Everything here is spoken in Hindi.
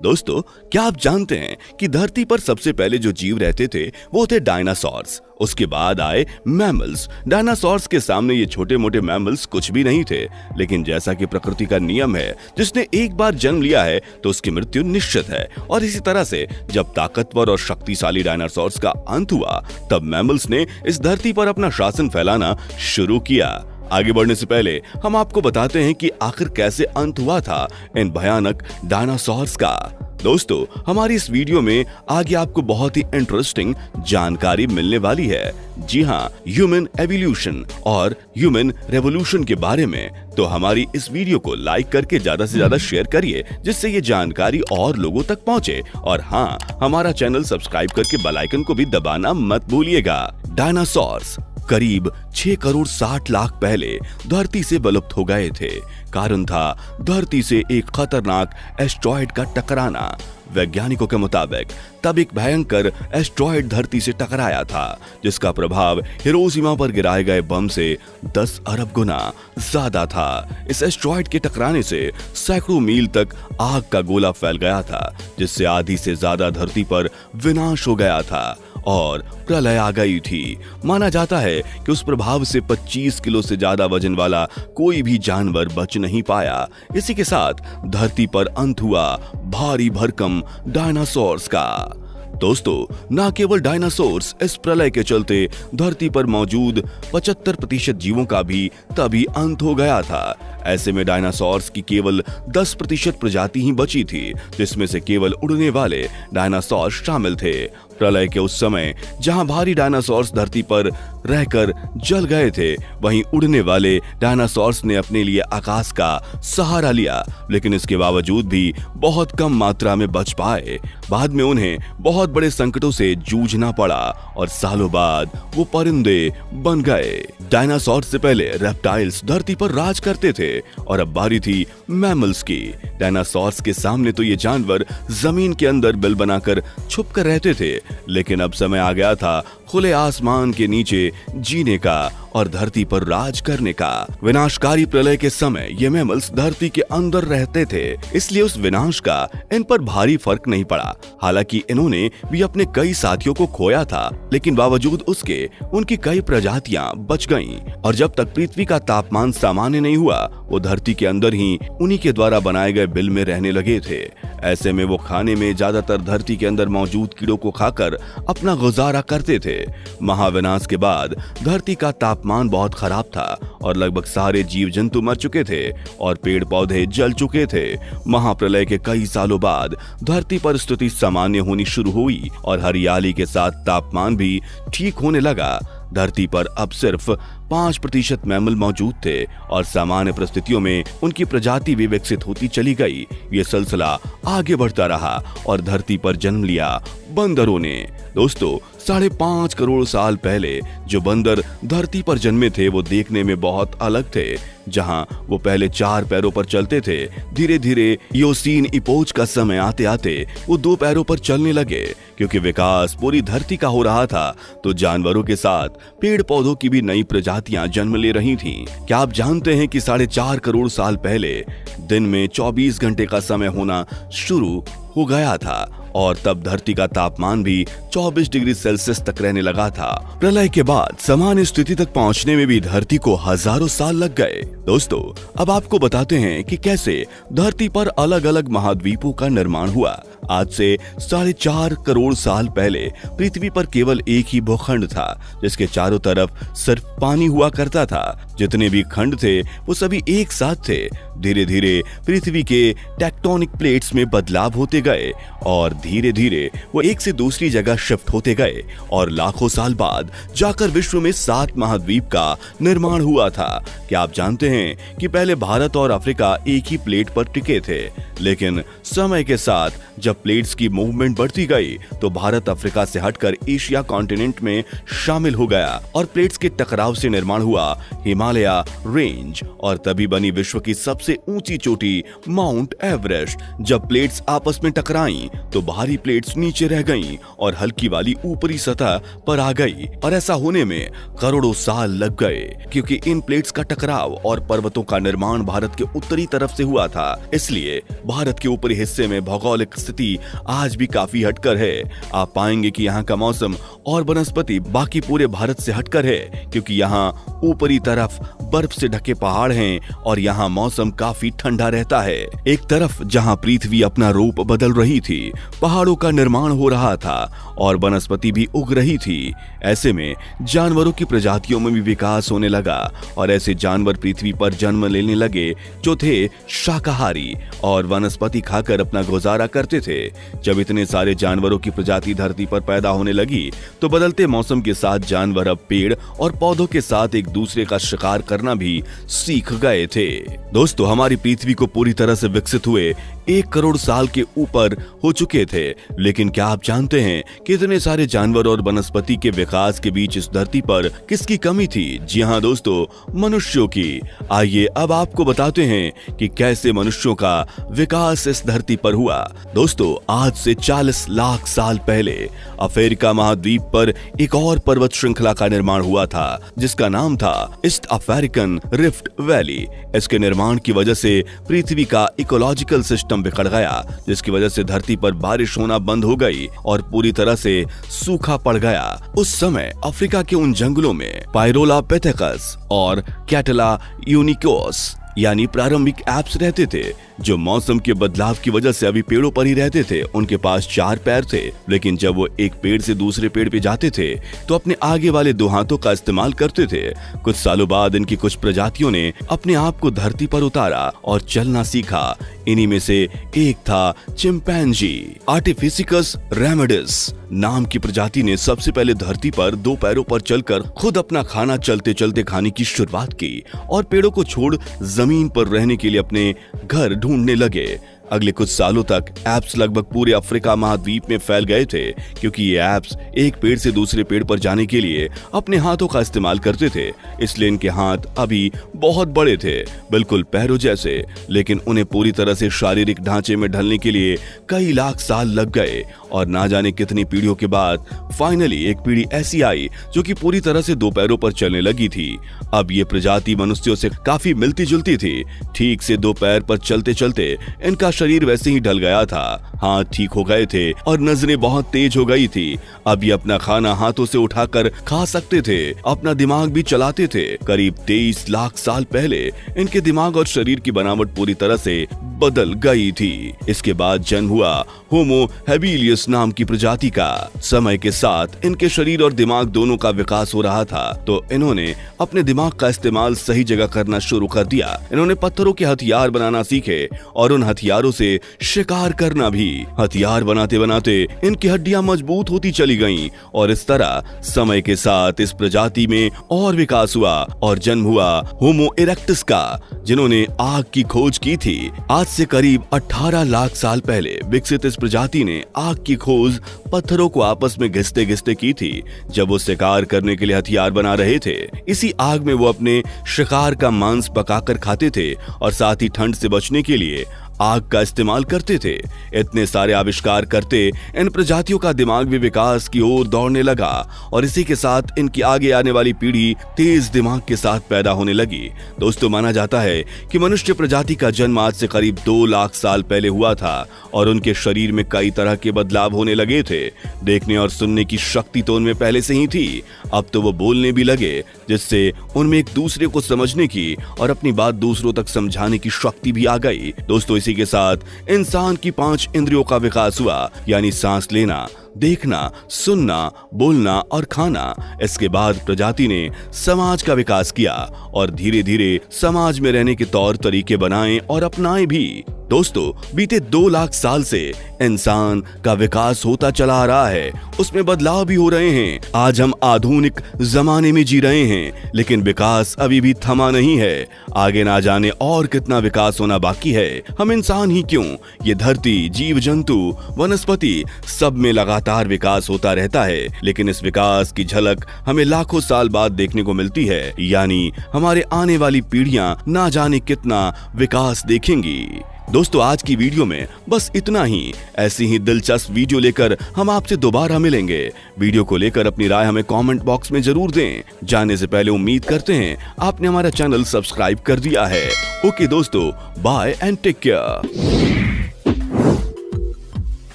दोस्तों, क्या आप जानते हैं कि धरती पर सबसे पहले जो जीव रहते थे वो थे डायनासोर्स। उसके बाद आए मैमल्स। डायनासोर्स के सामने ये छोटे मोटे मैमल्स कुछ भी नहीं थे। लेकिन जैसा कि प्रकृति का नियम है, जिसने एक बार जन्म लिया है तो उसकी मृत्यु निश्चित है। और इसी तरह से जब ताकतवर और शक्तिशाली डायनासोर्स का अंत हुआ, तब मैमल्स ने इस धरती पर अपना शासन फैलाना शुरू किया। आगे बढ़ने से पहले हम आपको बताते हैं कि आखिर कैसे अंत हुआ था इन भयानक डायनासोर्स का। दोस्तों, हमारी इस वीडियो में आगे आपको बहुत ही इंटरेस्टिंग जानकारी मिलने वाली है। जी हाँ, ह्यूमन एवोल्यूशन और ह्यूमन रेवोल्यूशन के बारे में। तो हमारी इस वीडियो को लाइक करके ज्यादा से ज्यादा शेयर करिए, जिससे ये जानकारी और लोगों तक पहुंचे। और हाँ, हमारा चैनल सब्सक्राइब करके बेल आइकन को भी दबाना मत भूलिएगा। डायनासोर्स करीब 6 करोड़ 60 लाख पहले धरती से विलुप्त हो गए थे। कारण था धरती से एक खतरनाक एस्ट्रॉयड का टकराना। वैज्ञानिकों के मुताबिक तब एक भयंकर एस्ट्रॉयड धरती से टकराया था, जिसका प्रभाव हिरोशिमा पर गिराए गए बम से 10 अरब गुना ज्यादा था। इस एस्ट्रॉयड के टकराने से सैकड़ों मील तक आग का गोला फैल गया था, जिससे आधी से ज्यादा धरती पर विनाश हो गया था और प्रलय आ गई थी। माना जाता है कि उस प्रभाव से 25 किलो से ज्यादा वजन वाला कोई भी जानवर बच नहीं पाया। इसी के साथ धरती पर अंत हुआ भारी भरकम डायनासोर्स का। दोस्तों, न केवल डायनासोर्स, इस प्रलय के चलते धरती पर मौजूद 75% जीवों का भी तभी अंत हो गया था। ऐसे में डायनासोर्स की केवल 10% प्रजाति ही बची थी, जिसमें से केवल उड़ने वाले डायनासोर्स शामिल थे। प्रलय के उस समय जहां भारी डायनासोर्स धरती पर रहकर जल गए थे, वहीं उड़ने वाले डायनासोर्स ने अपने लिए आकाश का सहारा लिया, लेकिन इसके बावजूद भी बहुत कम मात्रा में बच पाए। बाद में उन्हें बहुत बड़े संकटों से जूझना पड़ा और सालों बाद वो परिंदे बन गए। डायनासोर्स से पहले रेप्टाइल्स धरती पर राज करते थे और अब बारी थी मैमल्स की। डायनासोर्स के सामने तो ये जानवर जमीन के अंदर बिल बनाकर छुप कर रहते थे, लेकिन अब समय आ गया था खुले आसमान के नीचे जीने का और धरती पर राज करने का। विनाशकारी प्रलय के समय ये मैमल्स धरती के अंदर रहते थे, इसलिए उस विनाश का इन पर भारी फर्क नहीं पड़ा। हालांकि इन्होंने भी अपने कई साथियों को खोया था, लेकिन बावजूद उसके उनकी कई प्रजातियां बच गईं। और जब तक पृथ्वी का तापमान सामान्य नहीं हुआ, वो धरती के अंदर ही उन्हीं के द्वारा बनाए गए बिल में रहने लगे थे। ऐसे में वो खाने में ज्यादातर धरती के अंदर मौजूद कीड़ों को खाकर अपना गुजारा करते थे। महाविनाश के बाद धरती का तापमान बहुत खराब था और लगभग सारे जीव जंतु मर चुके थे और पेड़ पौधे जल चुके थे। महाप्रलय के कई सालों बाद धरती पर स्थिति सामान्य होनी शुरू हुई और हरियाली के साथ तापमान भी ठीक होने लगा। धरती पर अब सिर्फ 5% मैमल मौजूद थे और सामान्य परिस्थितियों में उनकी प्रजाति भी विकसित होती चली गई। ये सिलसिला आगे बढ़ता रहा और धरती पर जन्म लिया बंदरों ने। दोस्तों, 5.5 करोड़ साल पहले जो बंदर धरती पर जन्मे थे, वो देखने में बहुत अलग थे। जहां वो पहले 4 पैरों पर चलते थे, धीरे धीरे इयोसीन इपोज का समय आते आते वो 2 पैरों पर चलने लगे। क्योंकि विकास पूरी धरती का हो रहा था, तो जानवरों के साथ पेड़ पौधों की भी नई प्रजातियां जन्म ले रही थीं। क्या आप जानते हैं कि 4.5 करोड़ साल पहले दिन में 24 घंटे का समय होना शुरू हो गया था और तब धरती का तापमान भी 24 डिग्री सेल्सियस तक रहने लगा था। प्रलय के बाद सामान्य स्थिति तक पहुंचने में भी धरती को हजारों साल लग गए। दोस्तों, अब आपको बताते हैं कि कैसे धरती पर अलग अलग महाद्वीपों का निर्माण हुआ। आज से 4.5 करोड़ साल पहले पृथ्वी पर केवल एक ही भूखंड था, जिसके चारों तरफ सिर्फ पानी हुआ करता था। जितने भी खंड थे वो सभी एक साथ थे। धीरे धीरे पृथ्वी के टेक्टोनिक प्लेट्स में बदलाव होते गए और धीरे धीरे वो एक से दूसरी जगह शिफ्ट होते गए और लाखों साल बाद जाकर विश्व में 7 महाद्वीप का निर्माण हुआ था। क्या आप जानते हैं कि पहले भारत और अफ्रीका एक ही प्लेट पर टिके थे, लेकिन समय के साथ जब प्लेट्स की मूवमेंट बढ़ती गई तो भारत अफ्रीका से हटकर एशिया कॉन्टिनेंट में शामिल हो गया और प्लेट्स के टकराव से निर्माण हुआ हिमालय रेंज और तभी बनी विश्व की सबसे ऊंची चोटी माउंट एवरेस्ट। जब प्लेट्स आपस में टकराई तो भारी प्लेट्स नीचे रह गईं और हल्की वाली ऊपरी सतह पर आ गई, और ऐसा होने में करोड़ों साल लग गए, क्योंकि इन प्लेट्स का टकराव और पर्वतों का निर्माण भारत के उत्तरी तरफ से हुआ था। इसलिए भारत के ऊपरी हिस्से में भौगोलिक स्थिति आज भी काफी हटकर है। आप पाएंगे कि यहाँ का मौसम और वनस्पति बाकी पूरे भारत से हटकर है, क्योंकि यहाँ ऊपरी तरफ बर्फ से ढके पहाड़ हैं और यहाँ मौसम काफी ठंडा रहता है। एक तरफ जहाँ पृथ्वी अपना रूप बदल रही थी, पहाड़ों का निर्माण हो रहा था और वनस्पति भी उग रही थी, ऐसे में जानवरों की प्रजातियों में भी विकास होने लगा और ऐसे जानवर पृथ्वी पर जन्म लेने लगे जो थे शाकाहारी और वनस्पति खाकर अपना गुजारा करते थे। जब इतने सारे जानवरों की प्रजाति धरती पर पैदा होने लगी तो बदलते मौसम के साथ जानवर अब पेड़ और पौधों के साथ एक दूसरे का शिकार करना भी सीख गए थे। दोस्तों, हमारी पृथ्वी को पूरी तरह से विकसित हुए 1 करोड़ साल के ऊपर हो चुके थे, लेकिन क्या आप जानते हैं कि इतने सारे जानवर और वनस्पति के विकास के बीच इस धरती पर किसकी कमी थी? जी हाँ दोस्तों, मनुष्यों की। आइए अब आपको बताते हैं कि कैसे मनुष्यों का विकास इस धरती पर हुआ। दोस्तों, आज से 40 लाख साल पहले अफ्रीका महाद्वीप पर एक और पर्वत श्रृंखला का निर्माण हुआ था, जिसका नाम था ईस्ट अफ्रीकन रिफ्ट वैली। इसके निर्माण की वजह से पृथ्वी का इकोलॉजिकल सिस्टम बिगड़ गया, जिसकी वजह से धरती पर बारिश होना बंद हो गई और पूरी तरह से सूखा पड़ गया। उस समय अफ्रीका के उन जंगलों में पायरोलापिथेकस और कैटला यूनिकोस यानी प्रारंभिक एप्स रहते थे, जो मौसम के बदलाव की वजह से अभी पेड़ों पर ही रहते थे। उनके पास 4 पैर थे, लेकिन जब वो एक पेड़ से दूसरे पेड़ पे जाते थे तो अपने आगे वाले 2 हाथों का इस्तेमाल करते थे। कुछ सालों बाद इनकी कुछ प्रजातियों ने अपने आप को धरती पर उतारा और चलना सीखा। इन्हीं में से एक था चिंपैंजी। आर्टिफिसिकस रेमेडिस नाम की प्रजाति ने सबसे पहले धरती पर 2 पैरों पर चलकर खुद अपना खाना चलते चलते खाने की शुरुआत की और पेड़ों को छोड़ जमीन पर रहने के लिए अपने घर ढूंढने लगे। अगले कुछ सालों तक एप्स लगभग पूरे अफ्रीका महाद्वीप में फैल गए थे, क्योंकि ये एप्स एक पेड़ से दूसरे पेड़ पर जाने के लिए अपने हाथों का इस्तेमाल करते थे। इसलिए इनके हाथ अभी बहुत बड़े थे, बिल्कुल पैरों जैसे, लेकिन उन्हें पूरी तरह से शारीरिक ढांचे में ढलने के लिए कई लाख साल लग गए और ना जाने कितनी पीढ़ियों के बाद फाइनली एक पीढ़ी ऐसी आई जो कि पूरी तरह से 2 पैरों पर चलने लगी थी। अब ये प्रजाति मनुष्यों से काफी मिलती जुलती थी। ठीक से 2 पैर पर चलते चलते इनका शरीर वैसे ही ढल गया था, हाथ ठीक हो गए थे और नजरें बहुत तेज हो गई थी। अब ये अपना खाना हाथों से उठाकर खा सकते थे, अपना दिमाग भी चलाते थे। करीब 23 लाख साल पहले इनके दिमाग और शरीर की बनावट पूरी तरह से बदल गई थी। इसके बाद जन्म हुआ होमो हेबिलियस नाम की प्रजाति का। समय के साथ इनके शरीर और दिमाग दोनों का विकास हो रहा था, तो इन्होंने अपने दिमाग का इस्तेमाल सही जगह करना शुरू कर दिया। इन्होंने पत्थरों के हथियार बनाना सीखे और उन हथियारों से शिकार करना भी। हथियार बनाते बनाते इनकी हड्डियां मजबूत होती चली गईं और इस तरह समय के साथ इस प्रजाति में और विकास हुआ और जन्म हुआ होमो इरेक्टस का, जिन्होंने आग की खोज की थी। आज से करीब 18 लाख साल पहले विकसित इस प्रजाति ने आग की खोज पत्थरों को आपस में घिसते घिसते की थी, जब वो शिकार करने के लिए हथियार बना रहे थे। इसी आग में वो अपने शिकार का मांस पकाकर खाते थे और साथ ही ठंड से बचने के लिए आग का इस्तेमाल करते थे। इतने सारे आविष्कार करते इन प्रजातियों का दिमाग भी विकास की ओर दौड़ने लगा और इसी के साथ इनकी आगे आने वाली पीढ़ी तेज दिमाग के साथ पैदा होने लगी। दोस्तों, माना जाता है कि मनुष्य प्रजाति का जन्म आज से करीब 2 लाख साल पहले हुआ था और उनके शरीर में कई तरह के बदलाव होने लगे थे। देखने और सुनने की शक्ति तो उनमें पहले से ही थी, अब तो वो बोलने भी लगे, जिससे उनमें एक दूसरे को समझने की और अपनी बात दूसरों तक समझाने की शक्ति भी आ गई। दोस्तों, इसी के साथ इंसान की 5 इंद्रियों का विकास हुआ, यानी सांस लेना, देखना, सुनना, बोलना और खाना। इसके बाद प्रजाति ने समाज का विकास किया और धीरे धीरे समाज में रहने के तौर तरीके बनाए और अपनाए भी। दोस्तों, बीते 2 लाख साल से इंसान का विकास होता चला आ रहा है, उसमें बदलाव भी हो रहे हैं। आज हम आधुनिक जमाने में जी रहे हैं, लेकिन विकास अभी भी थमा नहीं है। आगे ना जाने और कितना विकास होना बाकी है। हम इंसान ही क्यों, ये धरती, जीव जंतु, वनस्पति, सब में लगातार विकास होता रहता है, लेकिन इस विकास की झलक हमें लाखों साल बाद देखने को मिलती है। यानी हमारे आने वाली पीढ़ियां ना जाने कितना विकास देखेंगी। दोस्तों आज की वीडियो में बस इतना ही। ऐसी ही दिलचस्प वीडियो लेकर हम आपसे दोबारा मिलेंगे। वीडियो को लेकर अपनी राय हमें कमेंट बॉक्स में जरूर दें। जाने से पहले उम्मीद करते हैं आपने हमारा चैनल सब्सक्राइब कर दिया है। ओके दोस्तों, बाय एंड टेक केयर।